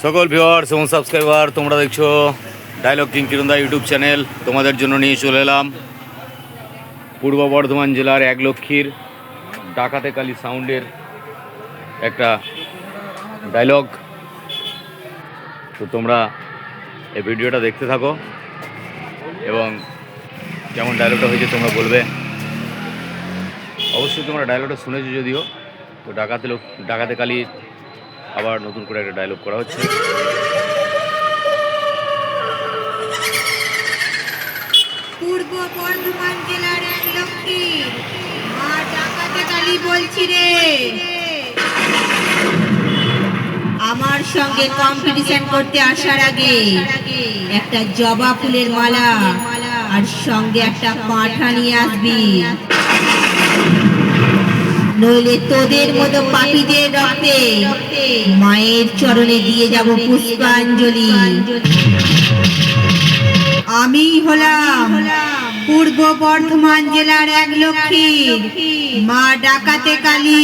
সকল ভিউয়ার্স এবং সাবস্ক্রাইবার, তোমরা দেখছো ডায়লগ কিং কিরণদা ইউটিউব চ্যানেল। তোমাদের জন্য নিয়ে চলে এলাম পূর্ব বর্ধমান জেলার একলক্ষীর ডাকাতে কালী সাউন্ডের একটা ডায়লগ। তো তোমরা এই ভিডিওটা দেখতে থাকো এবং কেমন ডায়লগটা হয়েছে তোমরা বলবে। অবশ্যই তোমরা ডায়লগটা শুনেছো যদিও, তো ডাকাতে কালী আবার নতুন করে একটা ডায়লগ করা হচ্ছে। পূর্ব বর্ধমান জেলার একলক্ষী মা ডাকাতে কালী বলছি রে, আমার সঙ্গে কম্পিটিশন করতে আসার আগে একটা জবা ফুলের মালা আর সঙ্গে একটা পাঁঠা নিয়ে আসবি, নইলে তোদের মতো পাপীদের রক্তে মায়ের চরণে দিয়ে যাব পুষ্পাঞ্জলি। আমি হলাম পূর্ব বর্ধমান জেলার একলক্ষী মা ডাকাতে কালী।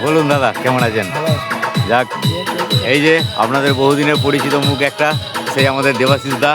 বলুন দাদা, কেমন আছেন? যাক, এই যে আপনাদের বহুদিনের পরিচিত মুখ একটা, সেই আমাদের দেবাশিস দা।